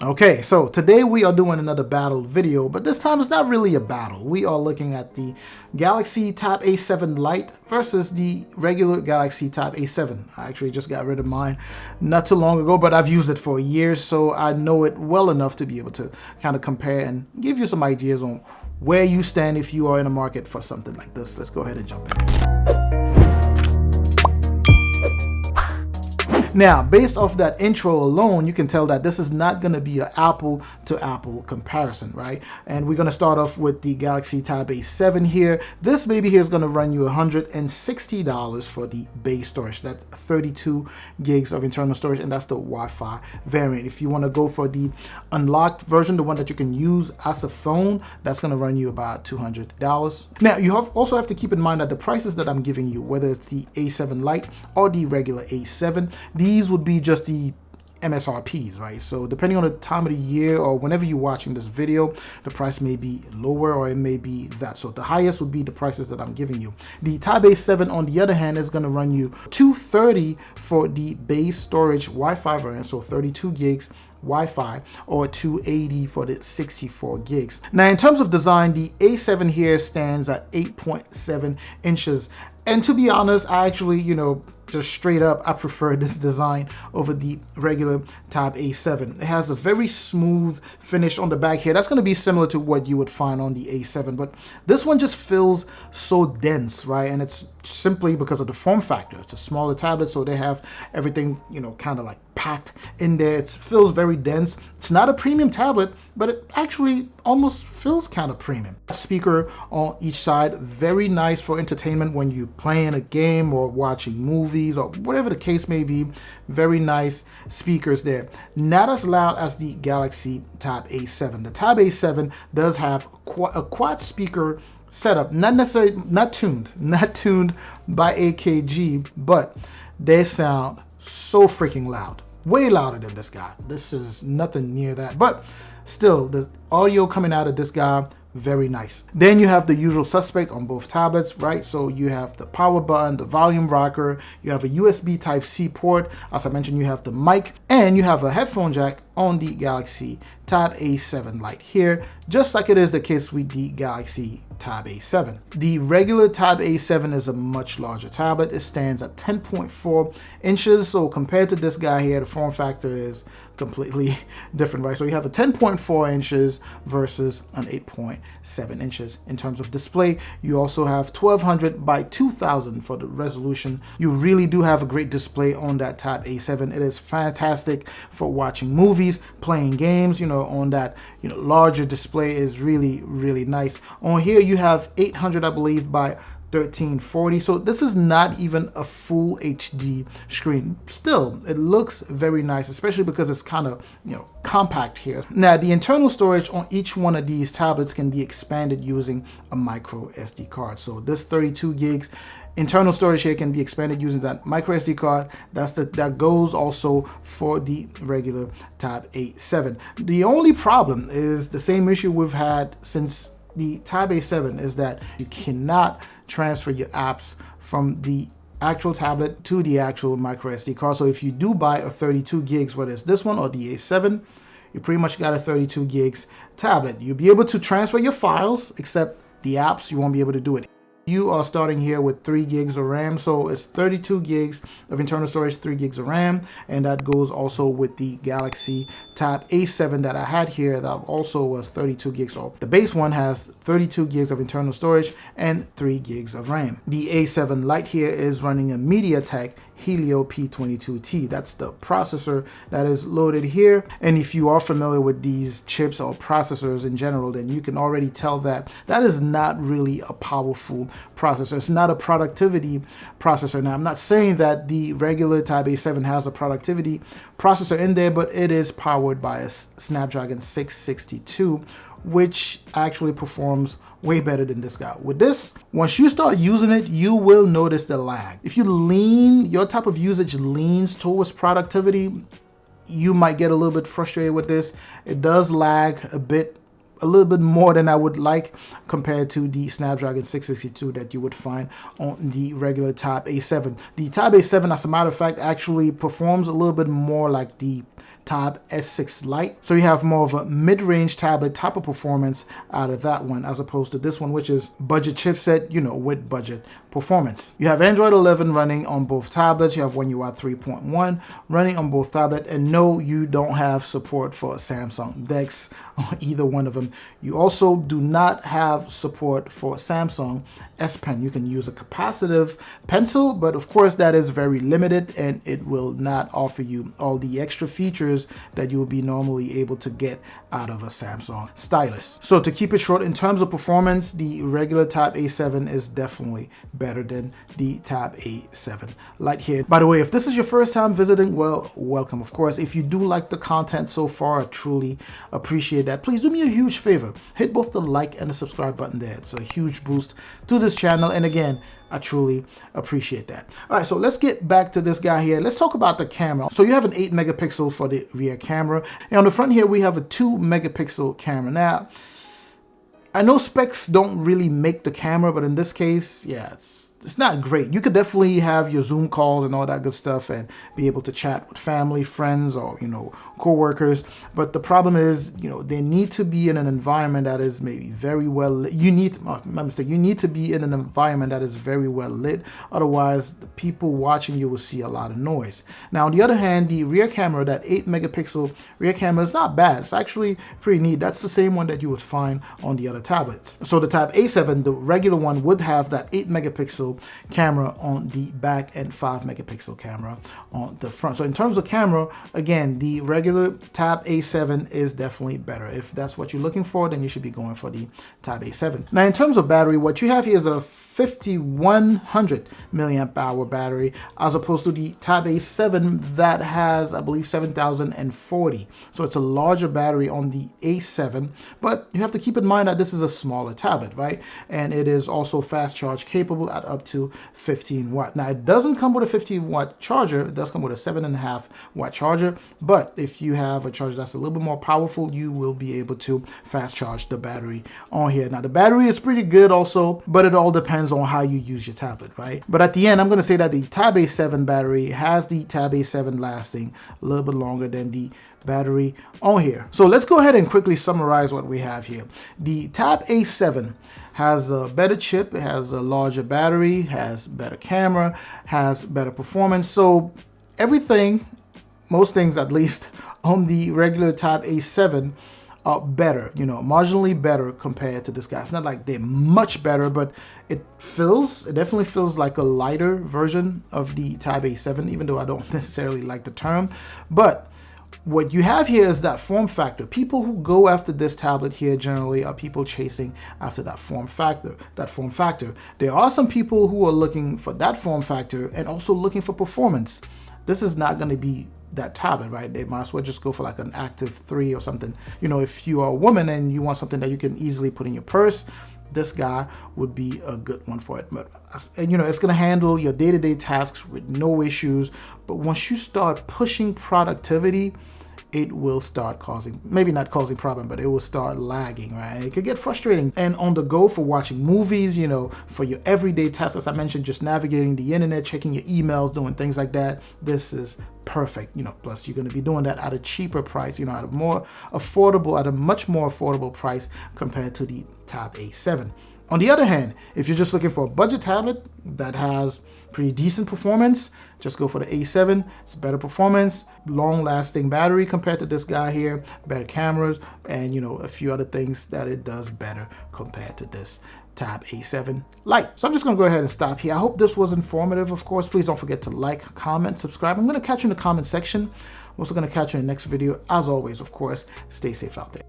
Okay, so today we are doing another battle video, but this time it's not really a battle. We are looking at the Galaxy Tab A7 Lite versus the regular Galaxy Tab A7. I actually just got rid of mine not too long ago, but I've used it for years, so I know it well enough to be able to kind of compare and give you some ideas on where you stand if you are in a market for something like this. Let's go ahead and jump in. Now, based off that intro alone, you can tell that this is not going to be an apple to apple comparison, right? And we're going to start off with the Galaxy Tab A7 here. This baby here is going to run you $160 for the base storage. That's 32 gigs of internal storage, and that's the Wi-Fi variant. If you want to go for the unlocked version, the one that you can use as a phone, that's going to run you about $200. Now, you also have to keep in mind that the prices that I'm giving you, whether it's the A7 Lite or the regular A7, these would be just the MSRPs, right? So depending on the time of the year or whenever you're watching this video, the price may be lower or it may be that. So the highest would be the prices that I'm giving you. The Tab A7, on the other hand, is going to run you $230 for the base storage Wi-Fi variant, so 32 gigs Wi-Fi, or $280 for the 64 gigs. Now, in terms of design, the A7 here stands at 8.7 inches. And to be honest, I actually, just straight up, I prefer this design over the regular Tab A7. It has a very smooth finish on the back here. That's going to be similar to what you would find on the A7, but this one just feels so dense, right? And it's simply because of the form factor. It's a smaller tablet, so they have everything, kind of like packed in there. It feels very dense. It's not a premium tablet, but it actually almost feels kind of premium. Speaker on each side, very nice for entertainment when you're playing a game or watching movies or whatever the case may be. Very nice speakers there. Not as loud as the Galaxy Tab A7. The Tab A7 does have a quad speaker setup, not tuned by AKG, but they sound so freaking loud. Way louder than this guy. This is nothing near that, but still, the audio coming out of this guy, very nice. Then you have the usual suspects on both tablets, right? So you have the power button, the volume rocker, you have a USB Type-C port. As I mentioned, you have the mic, and you have a headphone jack on the Galaxy Tab A7 Lite here, just like it is the case with the Galaxy Tab A7. The regular Tab A7 is a much larger tablet. It stands at 10.4 inches. So compared to this guy here, the form factor is completely different, right? So you have a 10.4 inches versus an 8.7 inches in terms of display. You also have 1200 by 2000 for the resolution. You really do have a great display on that Tab A7. It is fantastic for watching movies, playing games, on that, larger display is really, really nice. On here, you have 800, I believe, by 1340. So this is not even a full HD screen. Still, it looks very nice, especially because it's kind of, compact here. Now, the internal storage on each one of these tablets can be expanded using a micro SD card. So this 32 gigs internal storage here can be expanded using that micro SD card. That goes also for the regular Tab A7. The only problem is the same issue we've had since the Tab A7, is that you cannot transfer your apps from the actual tablet to the actual micro SD card. So if you do buy a 32 gigs, whether it's this one or the A7, you pretty much got a 32 gigs tablet. You'll be able to transfer your files, except the apps, you won't be able to do it. You are starting here with 3 gigs of RAM, so it's 32 gigs of internal storage, 3 gigs of RAM, and that goes also with the Galaxy Tab A7 that I had here that also was 32 gigs. So the base one has 32 gigs of internal storage and 3 gigs of RAM. The A7 Lite here is running a MediaTek Helio P22T. That's the processor that is loaded here. And if you are familiar with these chips or processors in general, then you can already tell that that is not really a powerful processor. It's not a productivity processor. Now, I'm not saying that the regular Tab A7 has a productivity processor in there, but it is powered by a Snapdragon 662, which actually performs way better than this guy. With this, once you start using it, you will notice the lag. If your type of usage leans towards productivity, you might get a little bit frustrated with this. It does lag a little bit more than I would like compared to the Snapdragon 662 that you would find on the regular Tab A7. The Tab A7, as a matter of fact, actually performs a little bit more like the Tab S6 Lite. So you have more of a mid-range tablet type of performance out of that one, as opposed to this one, which is budget chipset, you know, with budget performance. You have Android 11 running on both tablets. You have One UI 3.1 running on both tablets, and no, you don't have support for Samsung DeX on either one of them. You also do not have support for Samsung S Pen. You can use a capacitive pencil, but of course that is very limited and it will not offer you all the extra features that you will be normally able to get out of a Samsung stylus. So to keep it short, in terms of performance, the regular Tab A7 is definitely better than the Tab A7 Lite here. By the way, if this is your first time visiting, well, welcome. Of course, if you do like the content so far, I truly appreciate that. Please do me a huge favor. Hit both the like and the subscribe button there. It's a huge boost to this channel. And again, I truly appreciate that. All right, so let's get back to this guy here. Let's talk about the camera. So you have an 8 megapixel for the rear camera. And on the front here, we have a 2 megapixel camera. Now, I know specs don't really make the camera, but in this case, yeah, it's not great. You could definitely have your Zoom calls and all that good stuff and be able to chat with family, friends, or, you know, co-workers. But the problem is, you know, they need to be in an environment that is maybe very well lit. You need to be in an environment that is very well lit. Otherwise, the people watching you will see a lot of noise. Now, on the other hand, the rear camera, that 8 megapixel rear camera, is not bad. It's actually pretty neat. That's the same one that you would find on the other tablets. So the Tab A7, the regular one, would have that 8 megapixel camera on the back and 5 megapixel camera on the front. So in terms of camera, again, the regular Tab A7 is definitely better. If that's what you're looking for, then you should be going for the Tab A7. Now, in terms of battery, what you have here is a 5100 milliamp hour battery, as opposed to the Tab A7 that has, I believe, 7040. So it's a larger battery on the A7, but you have to keep in mind that this is a smaller tablet, right? And it is also fast charge capable at up to 15 watt. Now, it doesn't come with a 15 watt charger. It does come with a 7.5 watt charger, but if you have a charger that's a little bit more powerful, you will be able to fast charge the battery on here. Now, the battery is pretty good also, but it all depends on how you use your tablet, right? But at the end, I'm going to say that the Tab A7 battery has the Tab A7 lasting a little bit longer than the battery on here. So let's go ahead and quickly summarize what we have here. The Tab A7 has a better chip, it has a larger battery, has better camera, has better performance. So everything, most things at least, on the regular Tab A7 are better, you know, marginally better compared to this guy. It's not like they're much better, but it definitely feels like a lighter version of the Tab A7, even though I don't necessarily like the term. But what you have here is that form factor. People who go after this tablet here generally are people chasing after that form factor. There are some people who are looking for that form factor and also looking for performance. This is not going to be that tablet, right? They might as well just go for like an Active 3 or something. You know, if you are a woman and you want something that you can easily put in your purse, this guy would be a good one for it. But, and you know, it's going to handle your day-to-day tasks with no issues. But once you start pushing productivity, it will start causing, maybe not causing problem, but it will start lagging, right? It could get frustrating. And on the go for watching movies, you know, for your everyday tasks, as I mentioned, just navigating the internet, checking your emails, doing things like that, this is perfect. You know, plus you're going to be doing that at a cheaper price, you know, at a much more affordable price compared to the Tab A7. On the other hand, if you're just looking for a budget tablet that has pretty decent performance, just go for the A7. It's better performance, long-lasting battery compared to this guy here, better cameras, and, you know, a few other things that it does better compared to this Tab A7 Lite. So I'm just going to go ahead and stop here. I hope this was informative. Of course, please don't forget to like, comment, subscribe. I'm going to catch you in the comment section. I'm also going to catch you in the next video. As always, of course, stay safe out there.